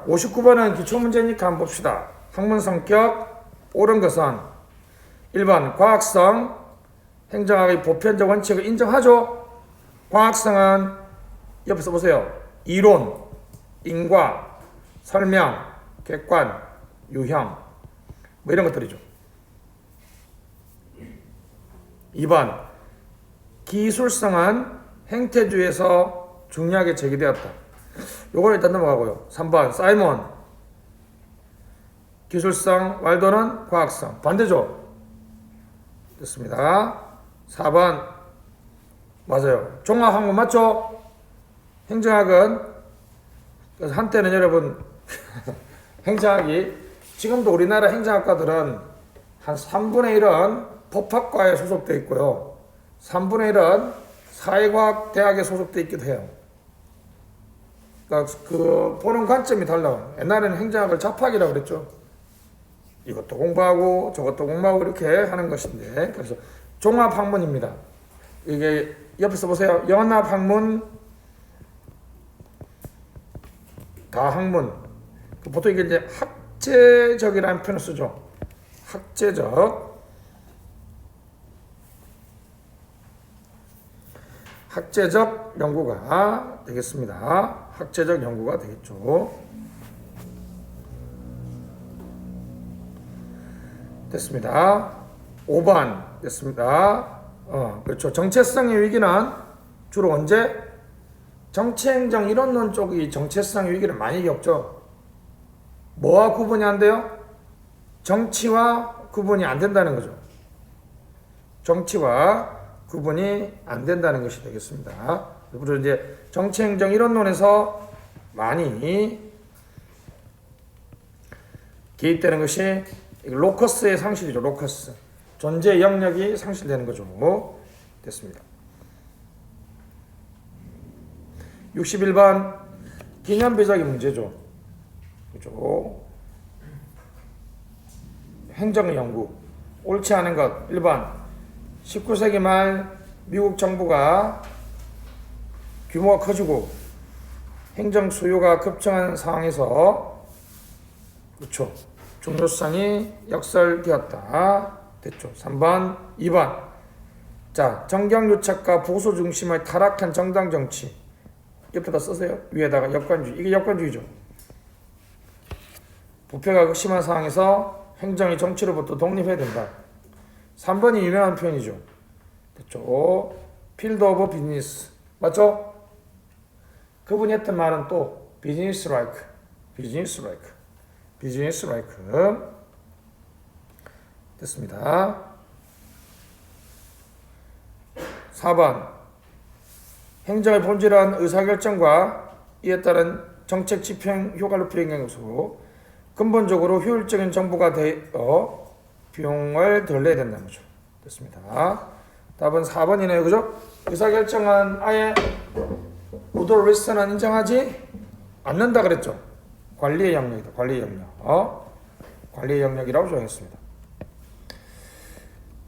59번은 기초문제니까 한번 봅시다. 학문 성격, 옳은 것은 1번 과학성, 행정학의 보편적 원칙을 인정하죠. 과학성은 옆에서 보세요. 이론, 인과, 설명, 객관, 유형 뭐 이런 것들이죠. 2번 기술성은 행태주의에서 중요하게 제기되었다. 요걸 일단 넘어가고요. 3번 사이먼 기술성, 왈도는 과학성. 반대죠. 됐습니다. 4번 맞아요. 종합학문 맞죠? 행정학은 그래서 한때는 여러분 행정학이 지금도 우리나라 행정학과들은 한 3분의 1은 법학과에 소속되어 있고요. 3분의 1은 사회과학 대학에 소속되어 있기도 해요. 그러니까 그 보는 관점이 달라요. 옛날에는 행정학을 잡학이라고 그랬죠. 이것도 공부하고 저것도 공부하고 이렇게 하는 것인데, 그래서 종합학문입니다. 이게 옆에서 보세요. 연합학문, 다학문. 보통 이게 이제 학제적이라는 표현을 쓰죠. 학제적 연구가 되겠습니다. 학제적 연구가 되겠죠. 됐습니다. 5번 됐습니다. 그렇죠. 정체성의 위기는 주로 언제? 정치행정 이론론 쪽이 정체성의 위기를 많이 겪죠. 뭐와 구분이 안 돼요? 정치와 구분이 안 된다는 거죠. 정치와 구분이 안 된다는 것이 되겠습니다. 그리고 이제 정치행정 이론론에서 많이 개입되는 것이 로커스의 상실이죠. 로커스. 존재 영역이 상실되는 거죠. 됐습니다. 61번 기념비적인 문제죠. 그죠? 행정의 연구. 옳지 않은 것. 1번 19세기 말 미국 정부가 규모가 커지고 행정 수요가 급증한 상황에서 그렇죠. 중요성이 역설되었다. 됐죠. 3번, 2번. 자, 정경유착과 보수 중심의 타락한 정당 정치. 옆에다 쓰세요. 위에다가 역관주의. 이게 역관주의죠. 부패가 극심한 상황에서 행정이 정치로부터 독립해야 된다. 3번이 유명한 표현이죠. 됐죠. 필드 오브 비즈니스. 맞죠? 그분이 했던 말은 또 비즈니스 라이크. 됐습니다. 4번 행정의 본질은 의사결정과 이에 따른 정책 집행 효과를 높이는 것으로 근본적으로 효율적인 정부가 되어 비용을 덜 내야 된다는 거죠. 됐습니다. 답은 4번이네요. 그죠? 의사결정은 아예 우도 리스트는 인정하지 않는다 그랬죠. 관리의 영역이다. 관리의 영역. 관리의 영역이라고 정했습니다.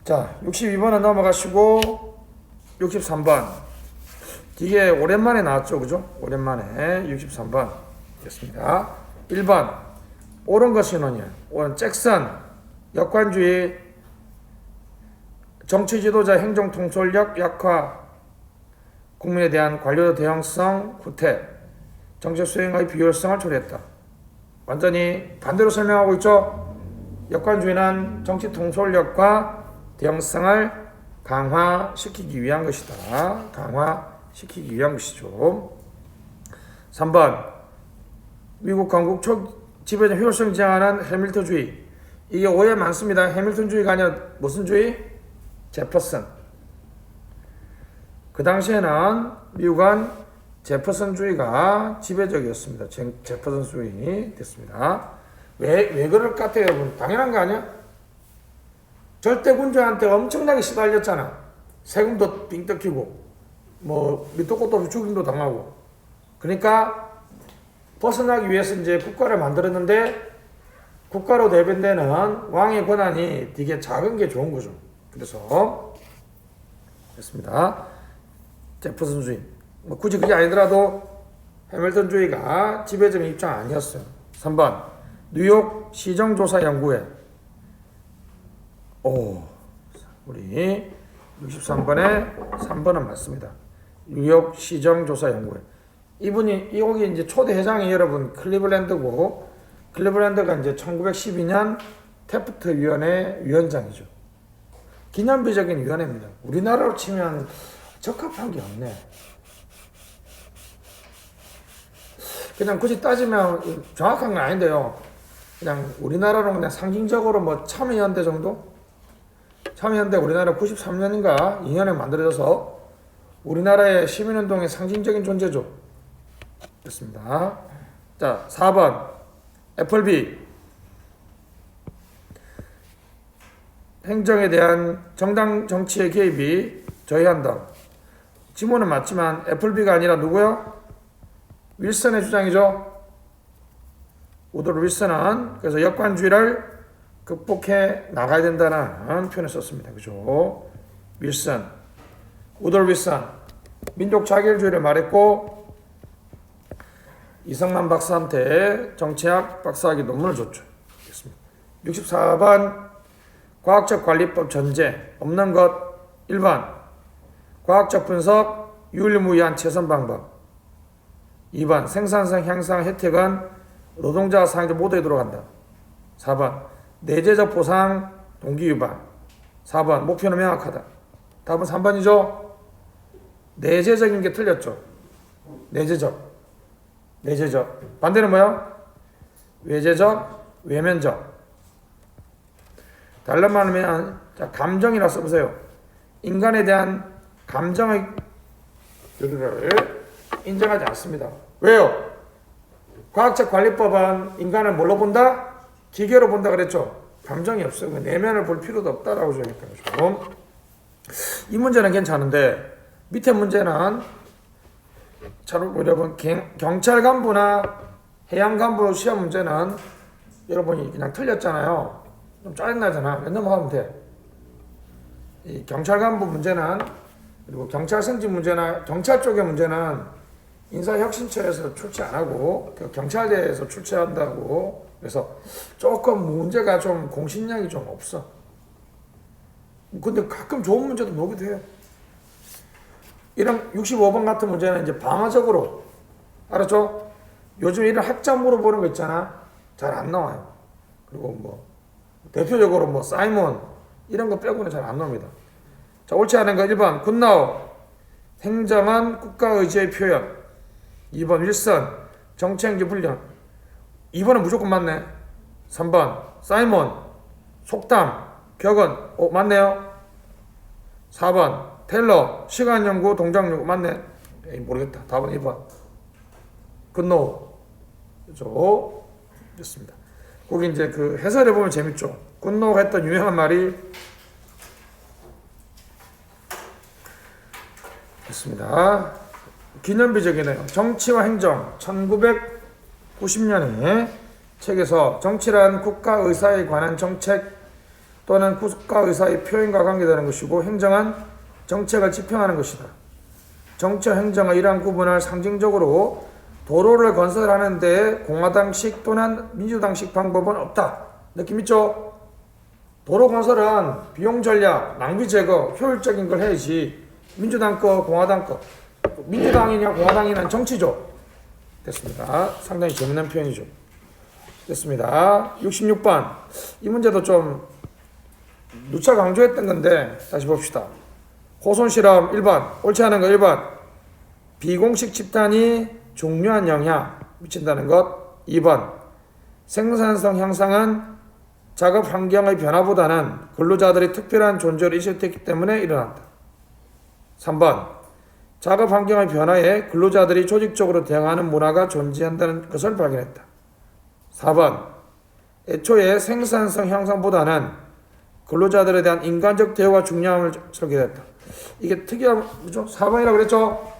자, 62번은 넘어가시고 63번. 이게 오랜만에 나왔죠. 그죠? 오랜만에 63번 됐습니다. 1번 옳은 것이 뭐냐? 옳은 잭슨 역관주의 정치 지도자 행정 통솔력 약화 국민에 대한 관료 대형성 후퇴 정책 수행의 비효율성을 초래했다. 완전히 반대로 설명하고 있죠. 역관주의는 정치 통솔력과 대형성을 강화시키기 위한 것이다. 강화시키기 위한 것이죠. 3번 미국 건국 초 지배적 효율성 지향하는 해밀턴주의. 이게 오해 많습니다. 해밀턴주의가 아니라 무슨 주의? 제퍼슨. 그 당시에는 미국은 제퍼슨주의가 지배적이었습니다. 제퍼슨주의 됐습니다. 왜 그럴 것 같아요, 여러분? 당연한 거 아니야? 절대군주한테 엄청나게 시달렸잖아. 세금도 빙 뜯기고, 뭐 밑도 끝도 없이 죽임도 당하고. 그러니까 벗어나기 위해서 이제 국가를 만들었는데 국가로 대변되는 왕의 권한이 되게 작은 게 좋은 거죠. 그래서 됐습니다. 제퍼슨주의. 뭐 굳이 그게 아니더라도 해밀턴주의가 지배적인 입장 아니었어요. 3번 뉴욕 시정조사연구회. 우리 63번에 3번은 맞습니다. 뉴욕 시정조사연구회. 여기 이제 초대 회장이 여러분 클리블랜드고, 클리블랜드가 이제 1912년 태프트 위원회 위원장이죠. 기념비적인 위원회입니다. 우리나라로 치면 적합한 게 없네. 그냥 굳이 따지면 정확한 건 아닌데요. 그냥 우리나라로 그냥 상징적으로 뭐 참여연대 정도? 참여연대 우리나라 93년인가 2년에 만들어져서 우리나라의 시민운동의 상징적인 존재죠. 됐습니다. 자, 4번 애플비. 행정에 대한 정당 정치의 개입이 저해한다. 지문은 맞지만 애플비가 아니라 누구요? 윌슨의 주장이죠. 우드로 윌슨은 그래서 역관주의를 극복해 나가야 된다는 표현을 썼습니다. 그죠? 윌슨, 우드로 윌슨 민족 자결주의를 말했고 이성만 박사한테 정치학 박사학위 논문을 줬죠. 64번 과학적 관리법 전제 없는 것. 1번 과학적 분석 유일무이한 최선 방법. 2번 생산성 향상 혜택은 노동자 사용자 모두에 들어간다. 4번 내재적 보상 동기 위반. 4번 목표는 명확하다. 답은 3번이죠. 내재적인 게 틀렸죠. 내재적 반대는 뭐야? 외재적, 외면적. 다른 말로 하면 감정이라 써보세요. 인간에 대한 감정의 여기를 인정하지 않습니다. 왜요? 과학적 관리법은 인간을 뭘로 본다? 기계로 본다 그랬죠. 감정이 없어요. 내면을 볼 필요도 없다라고 저니까. 이 문제는 괜찮은데 밑에 문제는 여러분 경찰 간부나 해양 간부 시험 문제는 여러분이 그냥 틀렸잖아요. 좀 짜증나잖아. 넘어가면 돼. 이 경찰 간부 문제는 그리고 경찰 승진 문제나 경찰 쪽의 문제는 인사혁신처에서 출제 안 하고 경찰대에서 출제한다고. 그래서 조금 문제가 좀 공신력이 좀 없어. 근데 가끔 좋은 문제도 나오기도 해요. 이런 65번 같은 문제는 이제 방어적으로, 알았죠? 요즘 이런 학점 물어보는 거 있잖아. 잘 안 나와요. 그리고 뭐 대표적으로 뭐 사이먼 이런 거 빼고는 잘 안 나옵니다. 자, 옳지 않은 거 1번 굿나우 행정은 국가의지의 표현. 2번 윌슨 정치행위 불량. 2번은 무조건 맞네. 3번 사이먼 속담 격언. 맞네요. 4번 테일러 시간연구 동작연구. 맞네. 모르겠다. 답은 2번 굿노우. 그렇죠? 됐습니다. 거기 이제 그 해설해 보면 재밌죠. 굿노우가 했던 유명한 말이 됐습니다. 기념비적이네요. 정치와 행정 1990년에 책에서 정치란 국가의사에 관한 정책 또는 국가의사의 표현과 관계되는 것이고 행정은 정책을 집행하는 것이다. 정치와 행정의 이러한 구분을 상징적으로 도로를 건설하는 데 공화당식 또는 민주당식 방법은 없다. 느낌 있죠? 도로 건설은 비용 전략, 낭비 제거, 효율적인 걸 해야지. 민주당 거, 공화당 거. 민주당이냐 공화당이냐 정치죠. 됐습니다. 상당히 재밌는 표현이죠. 됐습니다. 66번. 이 문제도 좀 누차 강조했던 건데 다시 봅시다. 호손실험 1번. 옳지 않은 거 1번. 비공식 집단이 중요한 영향 미친다는 것. 2번. 생산성 향상은 작업 환경의 변화보다는 근로자들이 특별한 존재로 인식됐기 때문에 일어난다. 3번. 작업 환경의 변화에 근로자들이 조직적으로 대응하는 문화가 존재한다는 것을 발견했다. 4번. 애초에 생산성 향상보다는 근로자들에 대한 인간적 대우가 중요함을 설계했다. 이게 특이한 거죠? 4번이라고 그랬죠?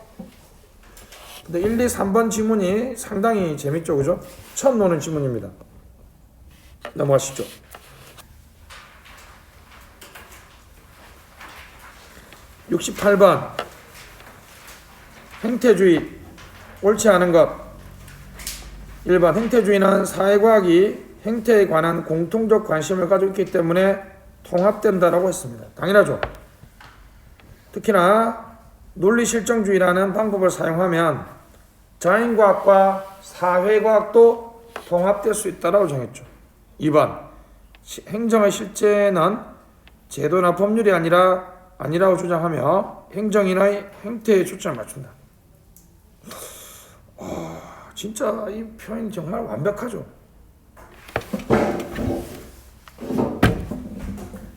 근데 1, 2, 3번 지문이 상당히 재밌죠, 그죠? 처음 노는 지문입니다. 넘어가시죠. 68번. 행태주의 옳지 않은 것. 1번 행태주의는 사회과학이 행태에 관한 공통적 관심을 가지고 있기 때문에 통합된다라고 했습니다. 당연하죠. 특히나 논리실정주의라는 방법을 사용하면 자연과학과 사회과학도 통합될 수 있다고 정했죠. 2번 행정의 실제는 제도나 법률이 아니라고 주장하며 행정인의 행태에 초점을 맞춘다. 진짜 이 표현이 정말 완벽하죠.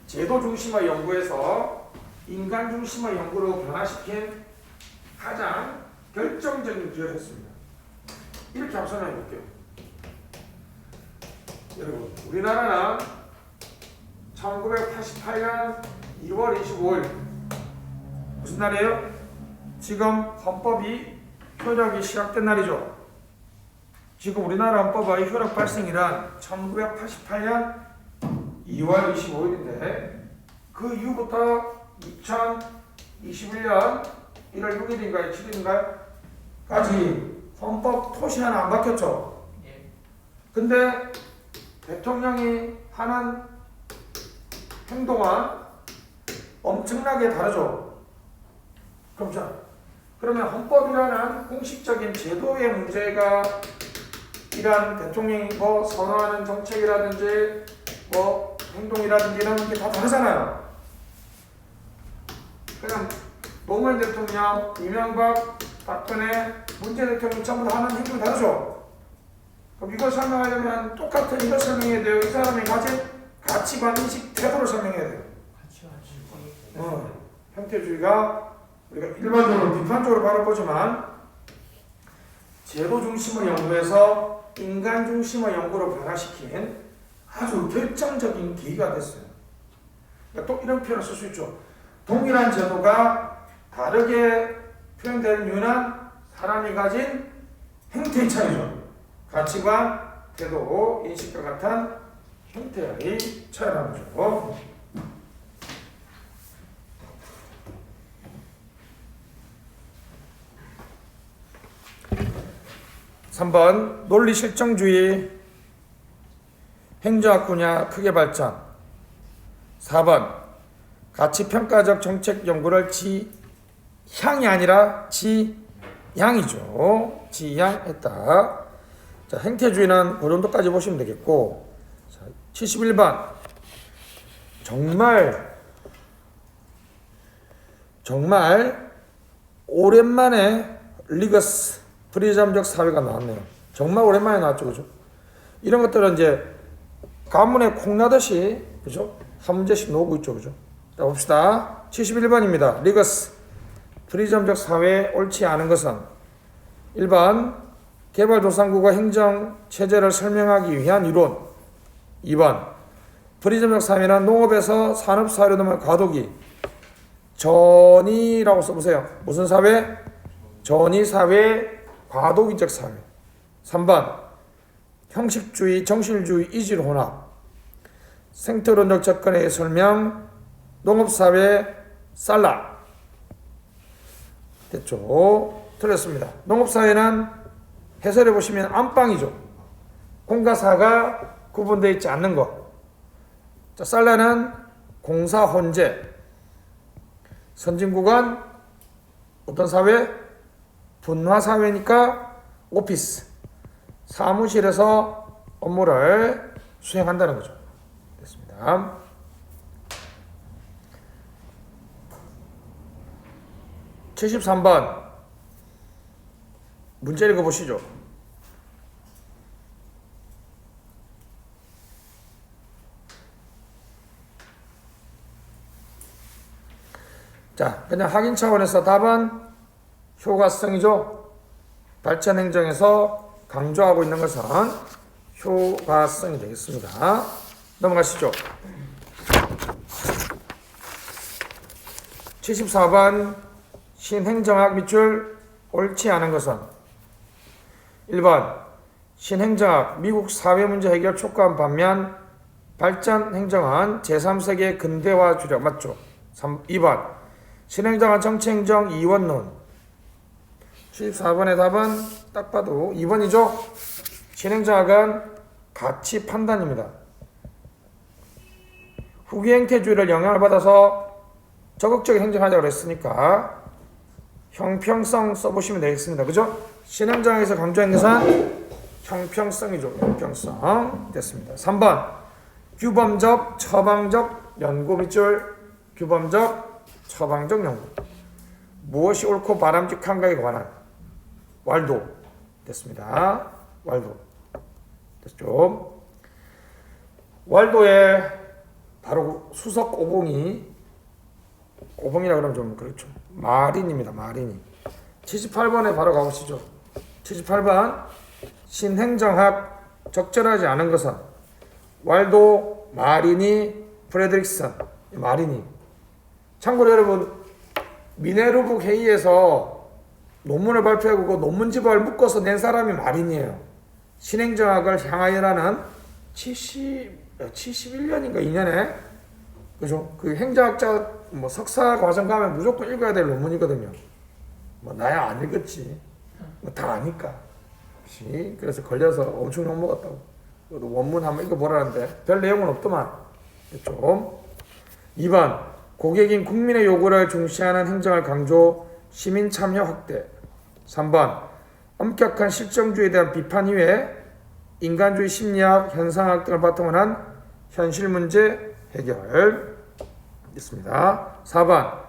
제도 중심의 연구에서 인간 중심의 연구로 변화시킨 가장 결정적인 기여를 했습니다. 이렇게 한번 설명해 볼게요. 여러분, 우리나라는 1988년 2월 25일 무슨 날이에요? 지금 헌법이 효력이 시작된 날이죠. 지금 우리나라 헌법의 효력 발생이란 1988년 2월 25일인데 그 이후부터 2021년 1월 6일인가요? 7일인가요? 까지 헌법 토시 하나 안 바뀌었죠. 근데 대통령이 하는 행동은 엄청나게 다르죠. 그러면 헌법이라는 공식적인 제도의 문제가 이러한 대통령이 뭐 선언하는 정책이라든지 뭐 행동이라든지 이런 게 다 다르잖아요. 그냥 노무현 대통령, 이명박, 박근혜, 문재인 대통령 전부 다 하는 행동이 다르죠. 그럼 이걸 설명하려면 똑같은 이걸 설명해야 돼요. 이 사람이 가진 가치관, 인식, 태도를 설명해야 돼요. 형태주의가 우리가 일반적으로 비판적으로 바라보지만 제도 중심의 연구에서 인간 중심의 연구로 변화시킨 아주 결정적인 계기가 됐어요. 그러니까 또 이런 표현을 쓸 수 있죠. 동일한 제도가 다르게 표현되는 이유는 사람이 가진 행태의 차이죠. 가치관, 태도, 인식과 같은 형태의 차이라는 거죠. (3번) 논리실정주의 행정학 분야 크게 발전. 4번 가치평가적 정책 연구를 지향이 아니라 지향이죠. 지향했다. 자, 행태주의는 그 정도까지 보시면 되겠고, 자, 71번 정말 오랜만에 리거스 프리즘적 사회가 나왔네요. 정말 오랜만에 나왔죠, 그죠? 이런 것들은 이제 가문에 콩 나듯이, 그죠? 한 문제씩 나오고 있죠, 그죠? 자, 봅시다. 71번입니다. 리거스 프리즘적 사회에 옳지 않은 것은 1번 개발도상국의 행정체제를 설명하기 위한 이론. 2번 프리즘적 사회는 농업에서 산업사회로 넘어간 과도기 전이라고 써보세요. 무슨 사회? 전이사회, 과도기적 사회. 3번 형식주의, 정실주의, 이질혼합 생태론적 접근의 설명, 농업사회, 쌀라. 됐죠? 틀렸습니다. 농업사회는 해설해 보시면 안방이죠. 공과 사가 구분되어 있지 않는 것. 자, 쌀라는 공사 혼재. 선진국은 어떤 사회? 분화 사회니까 오피스, 사무실에서 업무를 수행한다는 거죠. 됐습니다. (73번) 문제 읽어보시죠. 자, 그냥 확인 차원에서 답은 효과성이죠. 발전 행정에서 강조하고 있는 것은 효과성이 되겠습니다. 넘어가시죠. 74번 신행정학 밑줄 옳지 않은 것은 1번 신행정학 미국 사회문제 해결 촉구한 반면 발전 행정은 제3세계 근대화 주력 맞죠. 2번 신행정학 정치행정 이원론. 74번의 답은 딱 봐도 2번이죠. 신행정학은 가치 판단입니다. 후기 행태주의를 영향을 받아서 적극적인 행정하자고 했으니까 형평성 써보시면 되겠습니다. 그죠? 신행정학에서 강조한 것은 형평성이죠. 형평성 됐습니다. 3번 규범적, 처방적 연구 밑줄. 규범적, 처방적 연구. 무엇이 옳고 바람직한가에 관한 왈도 됐습니다. 왈도 됐죠? 왈도에 바로 수석 오봉이라 그러면 좀 그렇죠. 마린입니다. 마린이. 78번에 바로 가보시죠. 78번 신행정학 적절하지 않은 것은 왈도, 마리니, 프레드릭슨. 마리니. 참고로 여러분 미네르북 회의에서 논문을 발표하고 그 논문집을 묶어서 낸 사람이 마린이에요. 신행정학을 향하여라는 71년인가 2년에 그죠? 그 행정학자 뭐 석사 과정 가면 무조건 읽어야 될 논문이거든요. 뭐 나야 안 읽었지. 뭐 다 아니까. 그래서 걸려서 엄청 욕 먹었다고. 원문 한번 읽어보라는데 별 내용은 없더만. 좀. 2번 고객인 국민의 요구를 중시하는 행정을 강조, 시민 참여 확대. 3번 엄격한 실정주의에 대한 비판 이외에 인간주의 심리학, 현상학 등을 바탕으로 한 현실 문제 해결 있습니다. 4번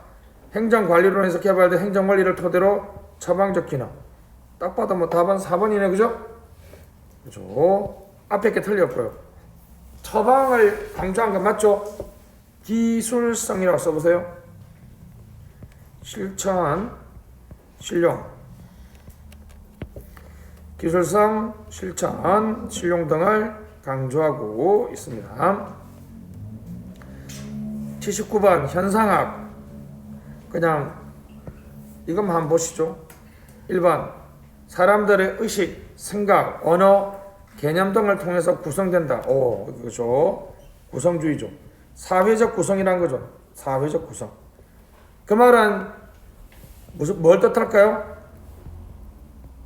행정관리론에서 개발된 행정관리를 토대로 처방적 기능. 딱 봐도 뭐 답은 4번이네. 그죠? 그죠? 앞에 게 틀렸고요. 처방을 강조한 건 맞죠? 기술성이라고 써보세요. 실천, 실용. 기술성, 실천, 실용 등을 강조하고 있습니다. 79번 현상학. 그냥 이것만 한번 보시죠. 1번 사람들의 의식, 생각, 언어, 개념 등을 통해서 구성된다. 그죠? 구성주의죠. 사회적 구성이란 거죠. 사회적 구성. 그 말은 뭘 뜻할까요?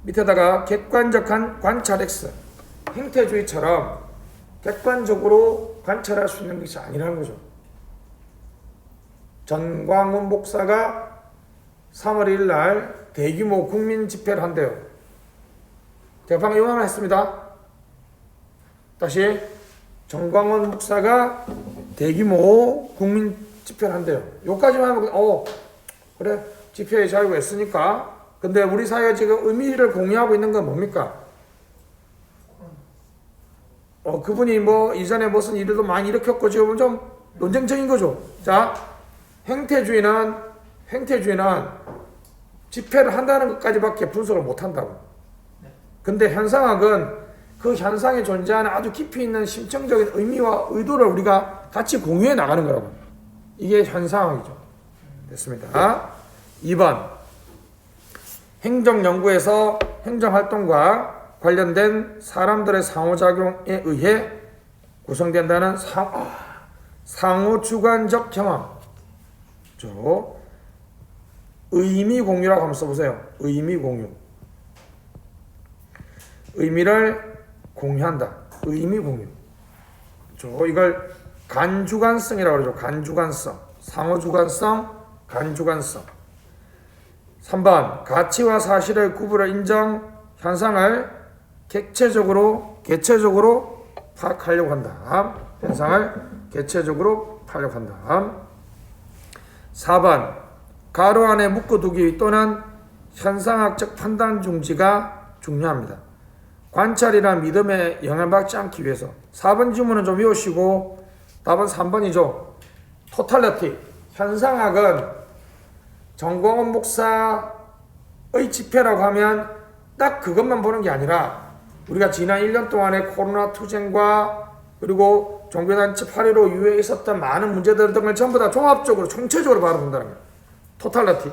밑에다가 객관적한 관찰 X. 행태주의처럼 객관적으로 관찰할 수 있는 것이 아니라는 거죠. 전광훈 목사가 3월 1일 날 대규모 국민 집회를 한대요. 제가 방금 이거만 했습니다. 다시 전광훈 목사가 대규모 국민 집회를 한대요. 여기까지만 하면 그래 집회의 자유가 있으니까. 근데 우리 사회에 지금 의미를 공유하고 있는 건 뭡니까? 그분이 뭐 이전에 무슨 일도 많이 일으켰고 지금은 좀 논쟁적인 거죠. 자, 행태주의는 집회를 한다는 것까지밖에 분석을 못 한다고. 근데 현상학은 그 현상에 존재하는 아주 깊이 있는 심층적인 의미와 의도를 우리가 같이 공유해 나가는 거라고. 이게 현상학이죠. 됐습니다. 2번 행정연구에서 행정활동과 관련된 사람들의 상호작용에 의해 구성된다는 상호주관적 경험. 의미공유라고 한번 써보세요. 의미공유. 의미를 공유한다. 의미공유. 이걸 간주관성이라고 그러죠. 간주관성. 상호주관성, 간주관성. 3번 가치와 사실의 구분을 인정, 현상을 개체적으로 파악하려고 한다. 현상을 개체적으로 파악하려고 한다. 4번 가로 안에 묶어두기 또는 현상학적 판단 중지가 중요합니다. 관찰이나 믿음에 영향받지 않기 위해서. 4번 지문은 좀 외우시고 답은 3번이죠. 토탈리티. 현상학은 전광훈 목사의 집회라고 하면 딱 그것만 보는 게 아니라 우리가 지난 1년 동안의 코로나 투쟁과 그리고 종교단체 8.15 이후에 있었던 많은 문제들 등을 전부 다 종합적으로 총체적으로 바라본다는 거예요. 토탈리티.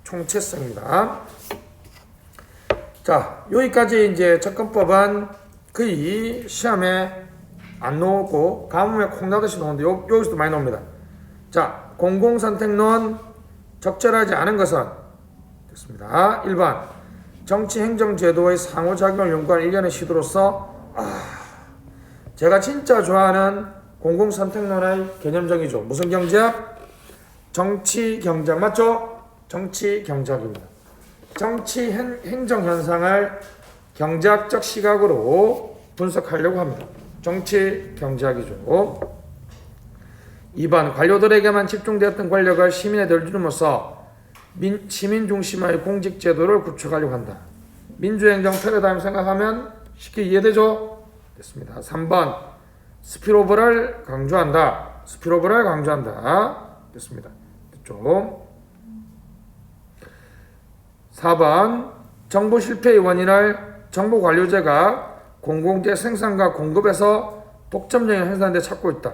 총체성입니다. 자, 여기까지 이제 접근법은 거의 시험에 안 나오고 가뭄에 콩나듯이 나오는데 여기서도 많이 나옵니다. 자, 공공선택론 적절하지 않은 것은 됐습니다. 1번 정치 행정 제도의 상호작용을 연구한 일련의 시도로서 제가 진짜 좋아하는 공공선택론의 개념정의죠. 무슨 경제학? 정치 경제학 맞죠? 정치 경제학입니다. 정치 행정 현상을 경제학적 시각으로 분석하려고 합니다. 정치 경제학이죠. 2번 관료들에게만 집중되었던 권력을 시민에 들줌으로써 시민 중심의 공직 제도를 구축하려고 한다. 민주행정 패러다임 생각하면 쉽게 이해되죠? 됐습니다. 3번 스피로버를 강조한다. 스피로버를 강조한다. 됐습니다. 됐죠? 4번 정부 실패의 원인을 정부 관료제가 공공재 생산과 공급에서 독점적인 행사인데 찾고 있다.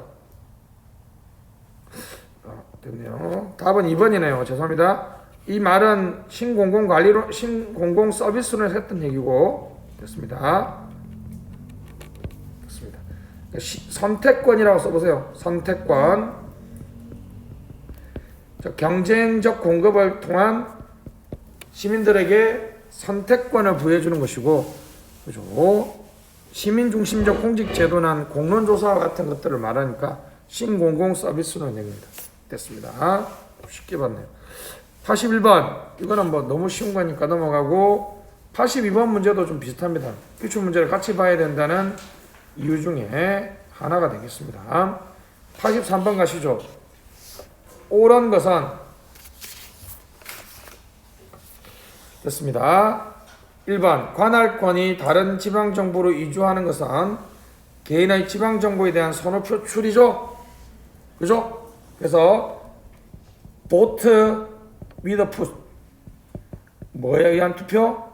됐네요. 답은 2번이네요. 죄송합니다. 이 말은 신공공관리론, 신공공서비스론에서 했던 얘기고 됐습니다. 됐습니다. 선택권이라고 써보세요. 선택권. 경쟁적 공급을 통한 시민들에게 선택권을 부여해주는 것이고, 그죠? 시민 중심적 공직 제도는 공론조사와 같은 것들을 말하니까 신공공서비스론 얘기입니다. 됐습니다. 쉽게 봤네요. 81번 이거는 뭐 너무 쉬운 거니까 넘어가고 82번 문제도 좀 비슷합니다. 기출문제를 같이 봐야 된다는 이유 중에 하나가 되겠습니다. 83번 가시죠. 옳은 것은 됐습니다. 1번 관할권이 다른 지방정부로 이주하는 것은 개인의 지방정부에 대한 선호 표출이죠. 그죠? 그래서 vote with a foot 뭐에 의한 투표?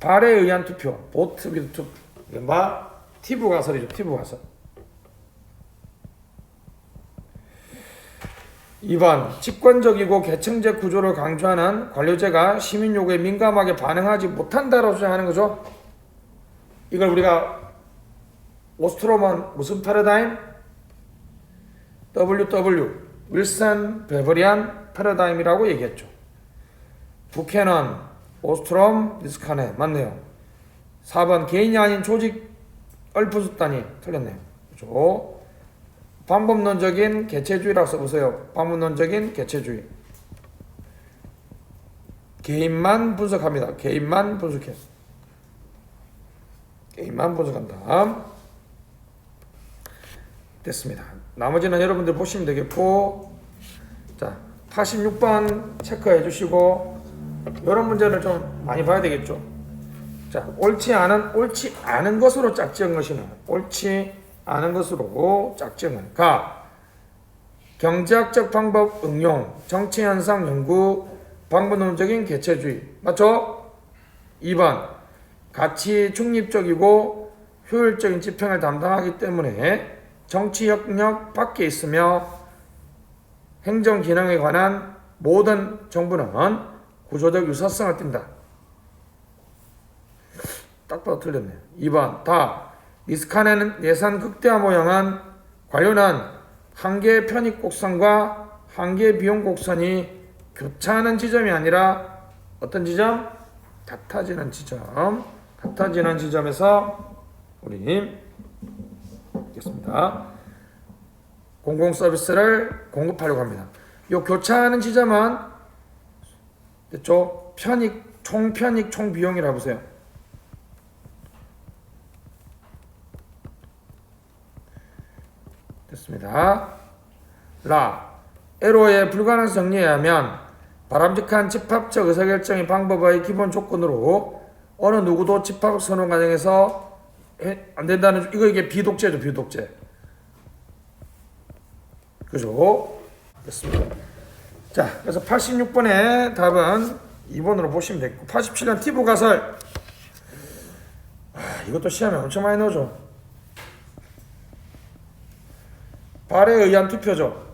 발에 의한 투표. vote with 투표. 이른바 티브 가설이죠. 티브 가설. 2번 집권적이고 계층제 구조를 강조하는 관료제가 시민 요구에 민감하게 반응하지 못한다라고 주장하는 거죠. 이걸 우리가 오스트롬은 무슨 패러다임? WW 윌슨 베버리안 패러다임이라고 얘기했죠. 부캐넌 오스트롬 니스카네 맞네요. 4번 개인이 아닌 조직 얼푸습단이 틀렸네요. 그렇죠? 방법론적인 개체주의라고 써보세요. 방법론적인 개체주의. 개인만 분석합니다. 개인만 분석해. 개인만 분석한다. 됐습니다. 나머지는 여러분들 보시면 되겠고, 자 86번 체크해 주시고 이런 문제를 좀 많이 봐야 되겠죠. 자 옳지 않은 것으로 짝지은 것이는 옳지 않은 것으로 짝지은 가 경제학적 방법 응용 정치현상 연구 방법론적인 개체주의 맞죠? 2번 가치 중립적이고 효율적인 집행을 담당하기 때문에 정치협력 밖에 있으며 행정 기능에 관한 모든 정부는 구조적 유사성을 띈다. 딱 봐도 틀렸네요. 2번 다 니스칸에는 예산 극대화 모형은 관료는 한계 편익 곡선과 한계 비용 곡선이 교차하는 지점이 아니라 어떤 지점? 같아지는 지점. 같아지는 지점에서 우리 있습니다. 공공 서비스를 공급하려고 합니다. 이 교차하는 지점은 됐죠? 편익, 총편익, 총비용이라고 보세요. 됐습니다. 에로의 불가능성 정리에 의하면 바람직한 집합적 의사결정의 방법의 기본 조건으로 어느 누구도 집합 선언 과정에서 안 된다는 이게 비독재죠. 비독재. 그죠? 됐습니다. 자, 그래서 86번의 답은 2번으로 보시면 되겠고 87번 티브 가설 이것도 시험에 엄청 많이 나오죠. 발에 의한 투표죠.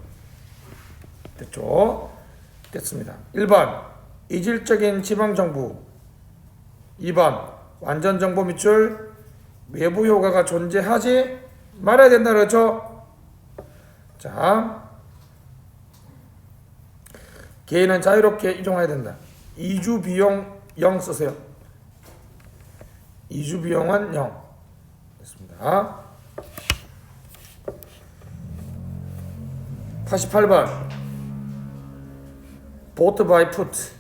됐죠? 됐습니다. 1번 이질적인 지방정부 2번 완전 정보 밑줄 외부 효과가 존재하지 말아야 된다 그렇죠? 자 개인은 자유롭게 이동해야 된다. 이주 비용 0 쓰세요. 이주 비용은 0 됐습니다. 88번 vote by foot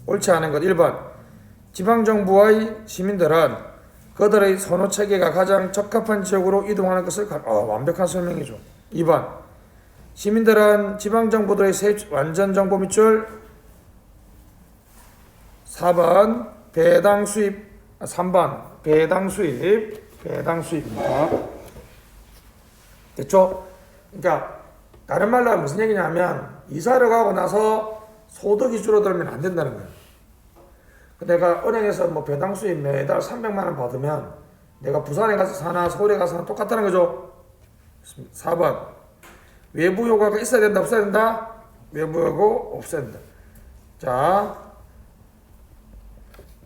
옳지 않은 것 1번 지방정부의 시민들은 그들의 선호체계가 가장 적합한 지역으로 이동하는 것을 완벽한 설명이죠. 2번 시민들은 지방정부들의 완전 정보 밑줄 4번 배당 수입 3번 배당 수입입니다. 됐죠? 그러니까 다른 말로 하면 무슨 얘기냐면 이사를 가고 나서 소득이 줄어들면 안 된다는 거예요. 내가 은행에서 뭐 배당 수입 매달 300만 원 받으면 내가 부산에 가서 사나 서울에 가서 사나 똑같다는 거죠. 4번 외부 효과가 있어야 된다 없어야 된다? 외부 효과 없어야 된다. 자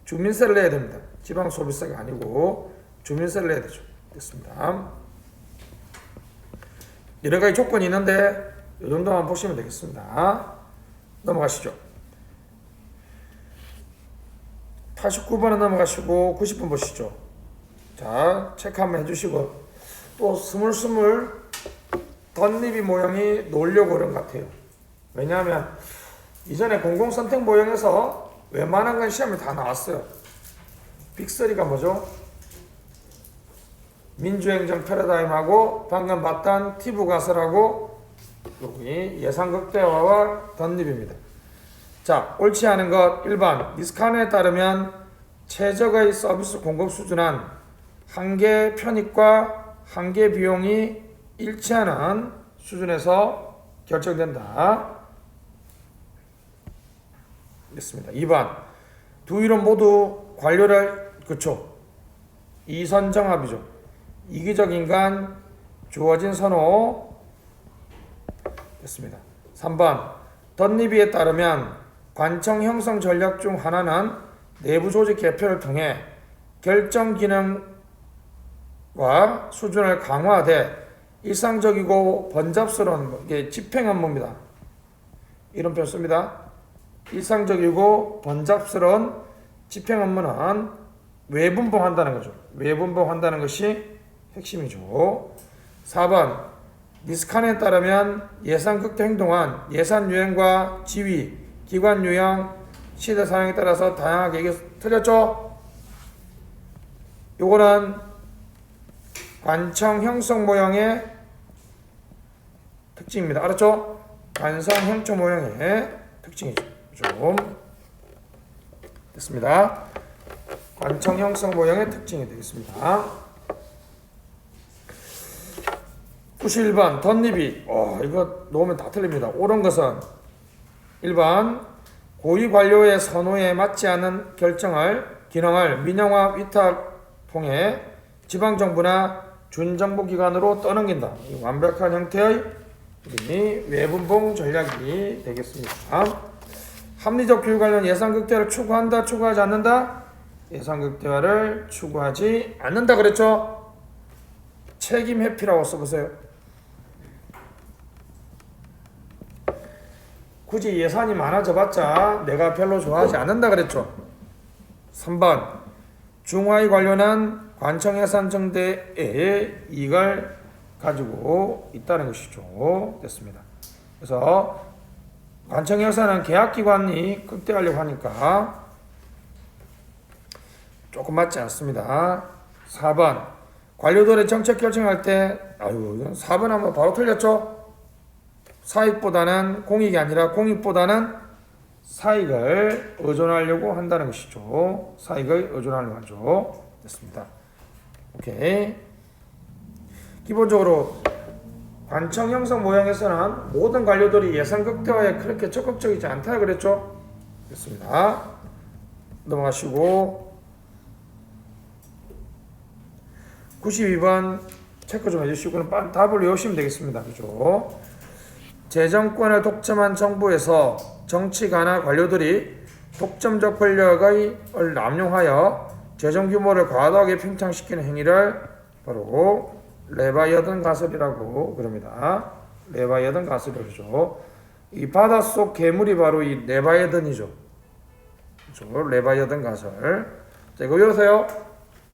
주민세를 내야 됩니다. 지방 소비세가 아니고 주민세를 내야 되죠. 됐습니다. 여러 가지 조건이 있는데 이 정도만 보시면 되겠습니다. 넘어가시죠. 89번은 넘어가시고 90번 보시죠. 자, 체크 한번 해주시고 또 스물스물 덧입이 모형이 놓으려고 그런 것 같아요. 왜냐하면 이전에 공공선택 모형에서 웬만한 건 시험에 다 나왔어요. 빅3가 뭐죠? 민주행정 패러다임하고 방금 봤던 티브가설하고 여기 예상극대화와 덧입입니다. 자, 옳지 않은 것 1번 니스카노에 따르면 최적의 서비스 공급 수준은 한계 편익과 한계 비용이 일치하는 수준에서 결정된다. 됐습니다. 2번 두 이론 모두 관료를 그쵸 이선정합이죠. 이기적 인간 주어진 선호 됐습니다. 3번 덧입이에 따르면 관청 형성 전략 중 하나는 내부 조직 개편을 통해 결정 기능과 수준을 강화하되 일상적이고 번잡스러운 집행 업무입니다. 이런 표현 씁니다. 일상적이고 번잡스러운 집행 업무는 외분봉한다는 거죠. 외분봉한다는 것이 핵심이죠. 4번 니스칸에 따르면 예산 극대 행동은 예산 유형과 지위, 기관 유형, 시대 상황에 따라서 다양하게 이게 틀렸죠? 요거는 관청 형성 모형의 특징입니다. 알았죠? 관성 형성 모형의 특징이죠. 좀 됐습니다. 관청 형성 모형의 특징이 되겠습니다. 91번 덧입이 이거 놓으면 다 틀립니다. 옳은 것은 1번 고위 관료의 선호에 맞지 않은 기능을 민영화 위탁 통해 지방정부나 준정부기관으로 떠넘긴다. 완벽한 형태의 외분봉 전략이 되겠습니다. 합리적 교육 관련 예산극대화를 추구한다, 추구하지 않는다? 예산극대화를 추구하지 않는다 그랬죠? 책임 회피라고 써보세요. 굳이 예산이 많아져봤자 내가 별로 좋아하지 않는다 그랬죠. 3번 중하위 관료는 관청 예산 증대의 이익을 가지고 있다는 것이죠. 됐습니다. 그래서 관청 예산은 계약기관이 극대화하려고 하니까 조금 맞지 않습니다. 4번 관료들의 정책 결정할 때 이건 4번 한번 바로 틀렸죠. 사익보다는 공익이 아니라 공익보다는 사익을 의존하려고 한다는 것이죠. 사익을 의존하려고 하죠. 됐습니다. 오케이. 기본적으로 관청 형성 모형에서는 모든 관료들이 예산 극대화에 그렇게 적극적이지 않다 그랬죠. 됐습니다. 넘어가시고 92번 체크 좀 해주시고 답을 외우시면 되겠습니다. 그죠? 재정권을 독점한 정부에서 정치가나 관료들이 독점적 권력을 남용하여 재정 규모를 과도하게 팽창시키는 행위를 바로 레바이어든 가설이라고 그럽니다. 레바이어든 가설이죠. 이 바닷속 괴물이 바로 이 레바이어든이죠. 레바이어든 가설. 자, 이거 외우세요.